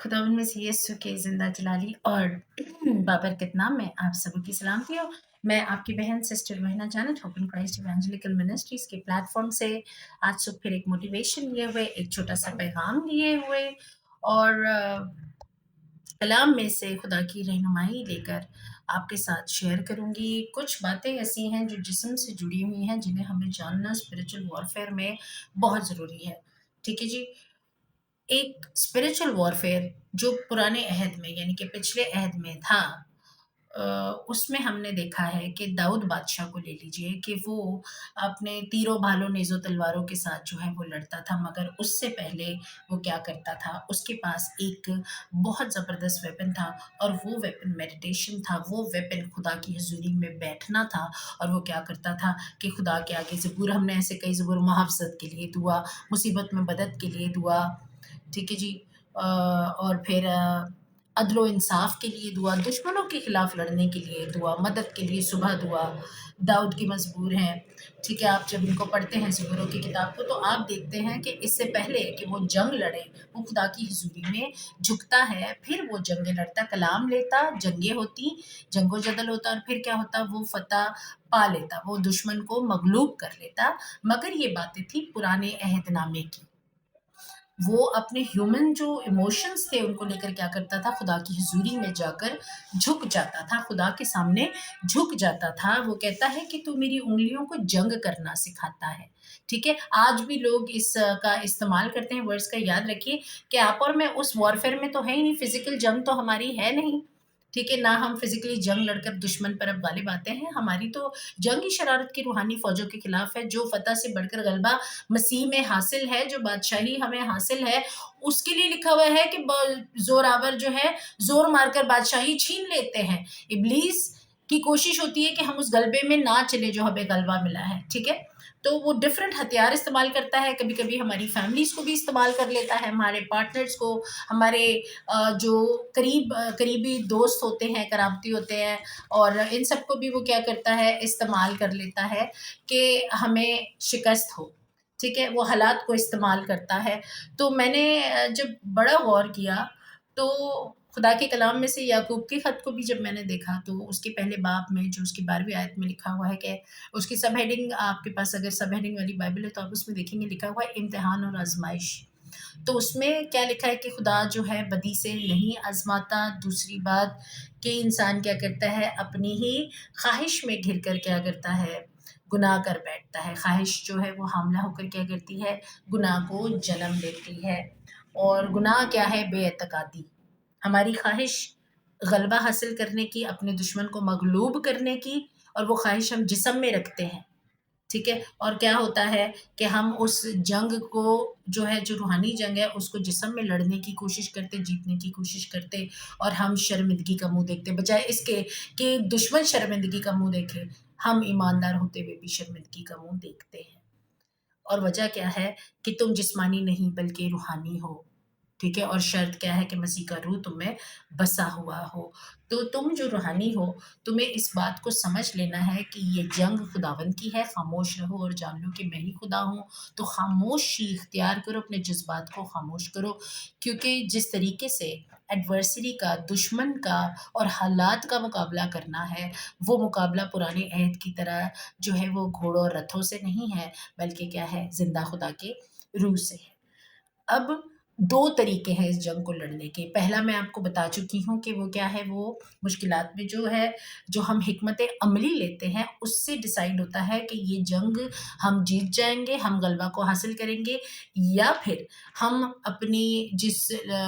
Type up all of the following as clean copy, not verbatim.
खुदावंद मसीह यीशु के ज़िंदा जलाली और बाबरकत नाम में आप सबों की सलामती हो। मैं आपकी बहन सिस्टर रोहिना जानत ओपन क्राइस्ट इवेंजेलिकल मिनिस्ट्रीज़ के प्लेटफ़ॉर्म से आज सुबह फिर एक मोटिवेशन लिए हुए, एक छोटा-सा पैगाम लिए हुए और कलाम में से खुदा की रहनुमाई लेकर आपके साथ शेयर करूँगी। कुछ बातें ऐसी हैं जो जिस्म से जुड़ी हुई हैं, जिन्हें हमें जानना स्पिरिचुअल वॉरफेयर में बहुत ज़रूरी है। ठीक है जी? एक स्पिरिचुअल वॉरफेयर जो पुराने अहद में यानी कि पिछले अहद में था, उसमें हमने देखा है कि दाऊद बादशाह को ले लीजिए कि वो अपने तीरों भालों नेज़ो तलवारों के साथ जो है वो लड़ता था, मगर उससे पहले वो क्या करता था, उसके पास एक बहुत ज़बरदस्त वेपन था और वो वेपन मेडिटेशन था, वो वेपन खुदा की हज़ूरी में बैठना था। और वो क्या करता था कि खुदा के आगे ज़बूर, हमने ऐसे कई ज़बूर, मुहाफ़ज़त के लिए दुआ, मुसीबत में मदद के लिए दुआ, ठीक है जी। और फिर अदलो इंसाफ के लिए दुआ, दुश्मनों के खिलाफ लड़ने के लिए दुआ, मदद के लिए सुबह दुआ, दाऊद की मज़बूर हैं। ठीक है, आप जब इनको पढ़ते हैं ज़बूरों की किताब को, तो आप देखते हैं कि इससे पहले कि वो जंग लड़े, वो खुदा की हुज़ूरी में झुकता है, फिर वो जंगें लड़ता, कलाम लेता, जंगें होती, जंगो जदल होता और फिर क्या होता, वो फ़तह पा लेता, वो दुश्मन को मग़लूब कर लेता। मगर ये बातें थी पुराने अहदनामे की। वो अपने ह्यूमन जो इमोशंस थे उनको लेकर क्या करता था, खुदा की हुज़ूरी में जाकर झुक जाता था, खुदा के सामने झुक जाता था। वो कहता है कि तू मेरी उँगलियों को जंग करना सिखाता है। ठीक है? आज भी लोग का इस्तेमाल करते हैं वर्ड्स का, याद रखिए कि आप और मैं उस वॉरफेयर में तो है ही नहीं, फिज़िकल जंग तो हमारी है नहीं। ठीक है? ना हम फिज़िकली जंग लड़कर दुश्मन पर अब गालिब आते हैं। हमारी तो जंग ही शरारत की रूहानी फ़ौजों के खिलाफ है, जो फ़तह से बढ़कर गलबा मसीह में हासिल है, जो बादशाही हमें हासिल है, उसके लिए लिखा हुआ है कि ज़ोरावर जो है, ज़ोर मारकर बादशाही छीन लेते हैं। इब्लीस की कोशिश होती है कि हम उस गलबे में ना चले जो हमें गलबा मिला है, ठीक है? तो वो डिफरेंट हथियार इस्तेमाल करता है, कभी-कभी हमारी फैमिलीज़ को भी इस्तेमाल कर लेता है, हमारे पार्टनर्स को, हमारे जो करीबी दोस्त होते हैं, करामती होते हैं, और इन सबको भी वो क्या करता है, इस्तेमाल कर लेता है कि हमें शिकस्त हो। ठीक है? वो हालात को इस्तेमाल करता है। तो मैंने जब बड़ा गौर किया, तो खुदा के कलाम में से याकूब के ख़त को भी जब मैंने देखा, तो उसके पहले बाब में जो उसकी 12वीं आयत में लिखा हुआ है कि उसकी सब हेडिंग, आपके पास अगर सब हेडिंग वाली बाइबल है तो आप उसमें देखेंगे लिखा हुआ है इम्तिहान और आज़माइश। तो उसमें क्या लिखा है कि खुदा जो है बदी से नहीं आज़माता। दूसरी बात कि इंसान क्या करता है, अपनी ही ख़्वाहिश में घिर कर क्या करता है, गुनाह कर बैठता है। ख़्वाहिश जो है वो हामला होकर क्या करती है, गुनाह को जन्म देती है। और गुनाह क्या है, बेएतकादी। हमारी ख़्वाहिश गलबा हासिल करने की, अपने दुश्मन को मग़लूब करने की, और वो ख़्वाहिश हम जिस्म में रखते हैं। ठीक है? और क्या होता है कि हम उस जंग को जो है, जो रूहानी जंग है, उसको जिस्म में लड़ने की कोशिश करते, जीतने की कोशिश करते, और हम शर्मिंदगी का मुँह देखते। बजाए इसके कि दुश्मन शर्मिंदगी का मुँह देखे, हम ईमानदार होते हुए भी शर्मिंदगी का मुँह देखते हैं। और वजह क्या है कि तुम जिस्मानी नहीं बल्कि रूहानी हो। ठीक है? और शर्त क्या है कि मसीह का रूह तुम में बसा हुआ हो। तो तुम जो रूहानी हो, तुम्हें इस बात को समझ लेना है कि ये जंग खुदावंद की है। खामोश रहो और जान लो कि मैं ही खुदा हूँ। तो खामोशी इख्तियार करो, अपने जज़्बात को खामोश करो, क्योंकि जिस तरीके से एडवर्सरी का, दुश्मन का और हालात का मुकाबला करना है, वो मुकाबला पुराने अहद की तरह जो है वो घोड़ों और रथों से नहीं है, बल्कि क्या है, ज़िंदा खुदा के रूह से है। अब 2 तरीके हैं इस जंग को लड़ने के। पहला मैं आपको बता चुकी हूँ कि वो क्या है, वो मुश्किलात में जो है, जो हम हिकमत अमली लेते हैं, उससे डिसाइड होता है कि ये जंग हम जीत जाएँगे, हम गलबा को हासिल करेंगे, या फिर हम अपनी जिस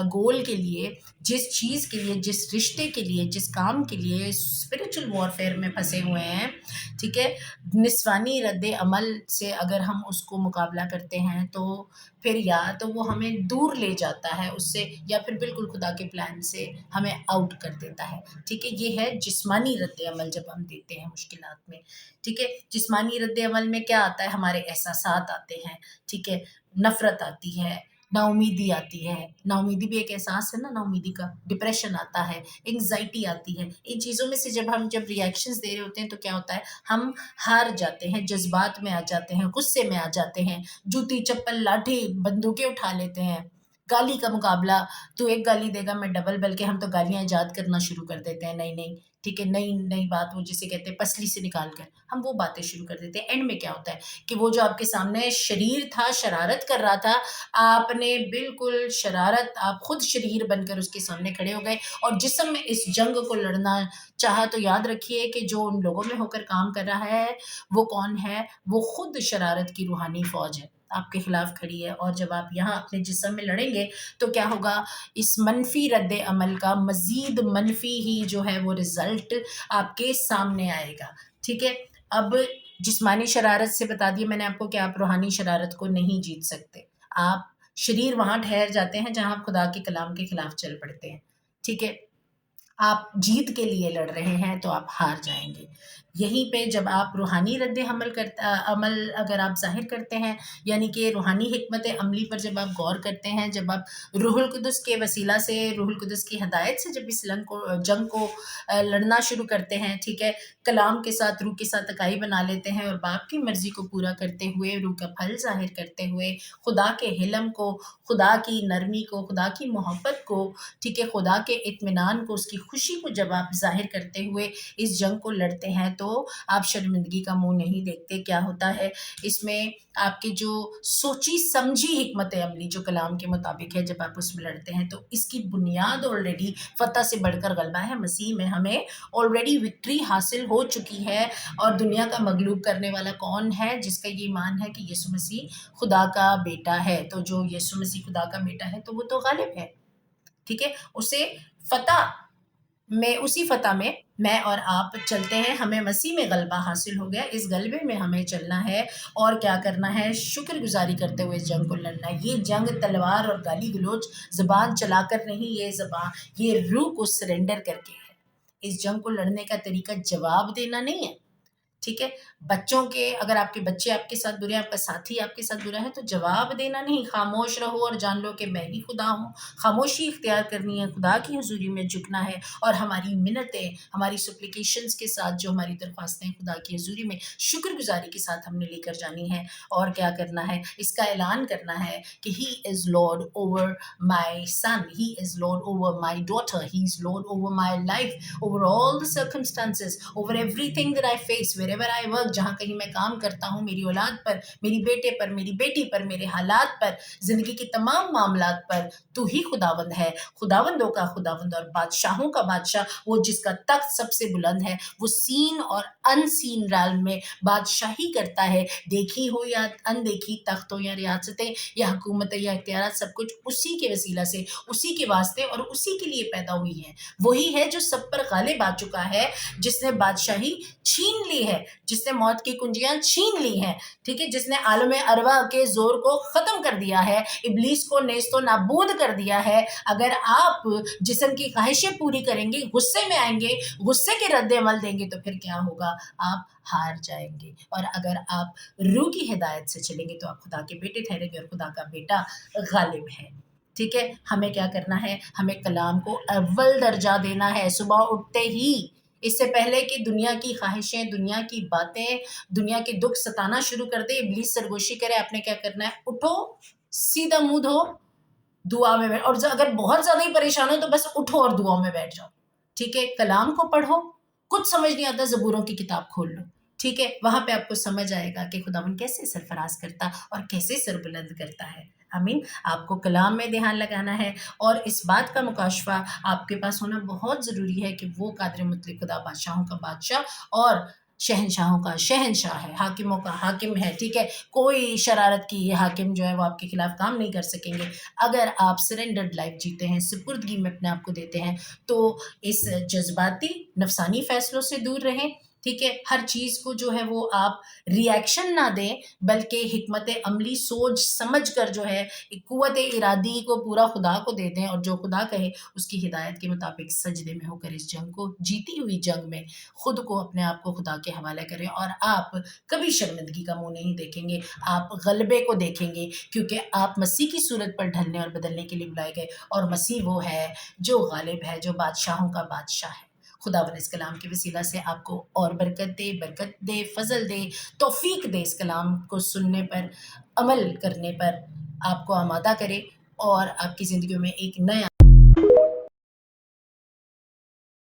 गोल के लिए, जिस चीज़ के लिए, जिस रिश्ते के लिए, जिस काम के लिए स्पिरिचुअल वॉरफेयर में फँसे हुए हैं, ठीक है? निस्वानी रद्द-ए-अमल से अगर हम उसको मुकाबला करते हैं, तो फिर या तो वो हमें दूर ले जाता है उससे, या फिर बिल्कुल खुदा के प्लान से हमें आउट कर देता है। ठीक है? ये है जिस्मानी रद्द-ए-अमल जब हम देते हैं मुश्किलात में। ठीक है? जिस्मानी रद्द-ए-अमल में क्या आता है, हमारे एहसासात आते हैं। ठीक है? नफ़रत आती है, नाउमीदी आती है। नाउमीदी भी एक एहसास है ना, नाउमीदी का। डिप्रेशन आता है, एंग्ज़ायटी आती है। इन चीज़ों में से जब रिएक्शंस दे रहे होते हैं, तो क्या होता है, हम हार जाते हैं, जज़्बात में आ जाते हैं, गुस्से में आ जाते हैं, जूती, चप्पल, लाठी, बंदूकें उठा लेते हैं। गाली का मुकाबला, तू एक गाली देगा मैं डबल, बल्कि हम तो गालियाँ ईजाद करना शुरू कर देते हैं नई-नई, ठीक है? नई-नई बात, वो जिसे कहते हैं पसली से निकाल कर, हम वो बातें शुरू कर देते हैं। एंड में क्या होता है कि वो जो आपके सामने शरीर था, शरारत कर रहा था, आपने बिल्कुल शरारत, आप खुद शरीर बनकर उसके सामने खड़े हो गए और जिस्म में इस जंग को लड़ना चाहा, तो याद रखिए कि जो उन लोगों में होकर काम कर रहा है, वो कौन है? वो खुद शरारत की रूहानी फ़ौज है, आपके खिलाफ खड़ी है। और जब आप यहाँ अपने जिस्म में लड़ेंगे तो क्या होगा, इस मनफी रद्द अमल का मज़ीद मनफी ही जो है वो रिज़ल्ट आपके सामने आएगा, ठीक है? अब जिस्मानी शरारत से बता दिया मैंने आपको कि आप रूहानी शरारत को नहीं जीत सकते। आप शरीर वहाँ ठहर जाते हैं जहाँ आप खुदा के कलाम के खिलाफ चल पड़ते हैं, ठीक है? आप जीत के लिए लड़ रहे हैं तो आप हार जाएँगे। यहीं पे जब आप रूहानी अमल अगर आप ज़ाहिर करते हैं, यानी कि रूहानी हिकमत अमली पर जब आप गौर करते हैं, जब आप रूहुल कुदस के वसीला से, रूहुल कुदस की हिदायत से जब इस जंग को लड़ना शुरू करते हैं, ठीक है? कलाम के साथ, रूह के साथ इकाई बना लेते हैं और बाप की मर्ज़ी को पूरा करते हुए, रूह का फल ज़ाहिर करते हुए, खुदा के हिल्म को, खुदा की नरमी को, खुदा की मोहब्बत को, ठीक है? खुदा के इत्मीनान को, उसकी खुशी को जब आप ज़ाहिर करते हुए इस जंग को लड़ते हैं, तो आप शर्मिंदगी का मुँह नहीं देखते। क्या होता है इसमें, आपकी जो सोची समझी हिकमत अमली जो कलाम के मुताबिक है, जब आप उसमें लड़ते हैं तो इसकी बुनियाद ऑलरेडी फ़तह से बढ़कर गलबा है। मसीह में हमें ऑलरेडी विक्ट्री हासिल हो चुकी है। और दुनिया का मगलूब करने वाला कौन है? जिसका ये ईमान है कि यीशु मसीह खुदा का बेटा है। तो जो यीशु मसीह खुदा का बेटा है तो वो तो गालिब है, ठीक है? उसी फ़तह में मैं और आप चलते हैं, हमें मसीह में गलबा हासिल हो गया, इस गलबे में हमें चलना है और क्या करना है? शुक्रगुज़ारी करते हुए इस जंग को लड़ना है। ये जंग तलवार और गाली-गलौच ज़बान चलाकर नहीं, ये रूह को सरेंडर करके है। इस जंग को लड़ने का तरीका जवाब देना नहीं है, ठीक है? बच्चों के, अगर आपके बच्चे आपके साथ बुरे हैं, आपका साथी आपके साथ बुरा है, तो जवाब देना नहीं, खामोश रहो और जान लो कि मैं ही खुदा हूँ। खामोशी इख्तियार करनी है, खुदा की हुज़ूरी में झुकना है और हमारी मिन्नतें, हमारी सुप्लिकेशंस के साथ जो हमारी दरख्वास्तें खुदा की हुज़ूरी में शुक्रगुज़ारी के साथ हमने लेकर जानी है। और क्या करना है? इसका ऐलान करना है कि he is Lord over my son, he is Lord over my daughter, he is Lord over my life, over all the circumstances, over everything that I face, wherever I work, जहाँ कहीं मैं काम करता हूँ, मेरी औलाद पर, मेरी बेटे पर, मेरी बेटी पर, मेरे हालात पर, ज़िंदगी के तमाम मामलात पर तू ही खुदावंद है। खुदावंदों का खुदावंद और बादशाहों का बादशाह, वो जिसका तख्त सबसे बुलंद है, वो सीन और अनसीन रैल्म में बादशाही करता है। देखी हो या अनदेखी, तख्त हो या रियासतें या हुकूमतें या इख्तियारात, सब कुछ उसी के वसीला से, उसी के वास्ते और उसी के लिए पैदा हुई हैं। वही है जो सब पर गालिब आ चुका है, जिसने बादशाही छीन ली है, जिसने मौत की कुंजियां छीन ली हैं, ठीक है? जिसने आलम अरवा के जोर को खत्म कर दिया है, इब्लीस को नेस्तो नाबूद कर दिया है। अगर आप जिस्म की ख्वाहिशें पूरी करेंगे, गुस्से में आएंगे, गुस्से के रद्द अमल देंगे, तो फिर क्या होगा? आप हार जाएंगे। और अगर आप रूह की हिदायत से चलेंगे तो आप खुदा के बेटे ठहरेंगे और खुदा का बेटा गालिब है, ठीक है? हमें क्या करना है? हमें कलाम को अव्वल दर्जा देना है सुबह उठते ही। इससे पहले कि दुनिया की ख्वाहिशें, दुनिया की बातें, दुनिया के दुख सताना शुरू कर दे, इब्लीस सरगोशी करे, आपने क्या करना है? उठो, सीधा मुंह धो, दुआ में बैठ, और अगर बहुत ज्यादा ही परेशान हो तो बस उठो और दुआ में बैठ जाओ, ठीक है? कलाम को पढ़ो, कुछ समझ नहीं आता, ज़बूरों की किताब खोल लो, ठीक है? वहां पे आपको समझ आएगा कि खुदावन कैसे सरफराज करता और कैसे सरबुलंद करता है। आमीन। आपको कलाम में ध्यान लगाना है और इस बात का मुकाशफा आपके पास होना बहुत ज़रूरी है कि वो कादिर मुतलक खुदा बादशाहों का बादशाह और शहनशाहों का शहनशाह है, हाकिमों का हाकिम है, ठीक है? कोई शरारत की ये हाकिम जो है वो आपके खिलाफ काम नहीं कर सकेंगे। अगर आप सरेंडर्ड लाइफ जीते हैं, सुपुर्दगी में अपने आप को देते हैं, तो इस जज्बाती नफसानी फैसलों से दूर रहें, ठीक है? हर चीज़ को जो है वो आप रिएक्शन ना दें, बल्कि हिकमत अमली सोच समझ कर जो है कुव्वत इरादी को पूरा खुदा को दे दें और जो खुदा कहे उसकी हिदायत के मुताबिक सजदे में होकर इस जंग को, जीती हुई जंग में खुद को, अपने आप को खुदा के हवाले करें और आप कभी शर्मिंदगी का मुंह नहीं देखेंगे, आप गलबे को देखेंगे, क्योंकि आप मसीह की सूरत पर ढलने और बदलने के लिए बुलाए गए और मसीह वो है जो गालिब है, जो बादशाहों का बादशाह है। खुदावन इस कलाम के वसीला से आपको और बरकत दे, फजल दे, तौफीक दे, इस कलाम को सुनने पर, अमल करने पर आपको आमादा करे। اور آپ کی زندگیوں میں ایک نیا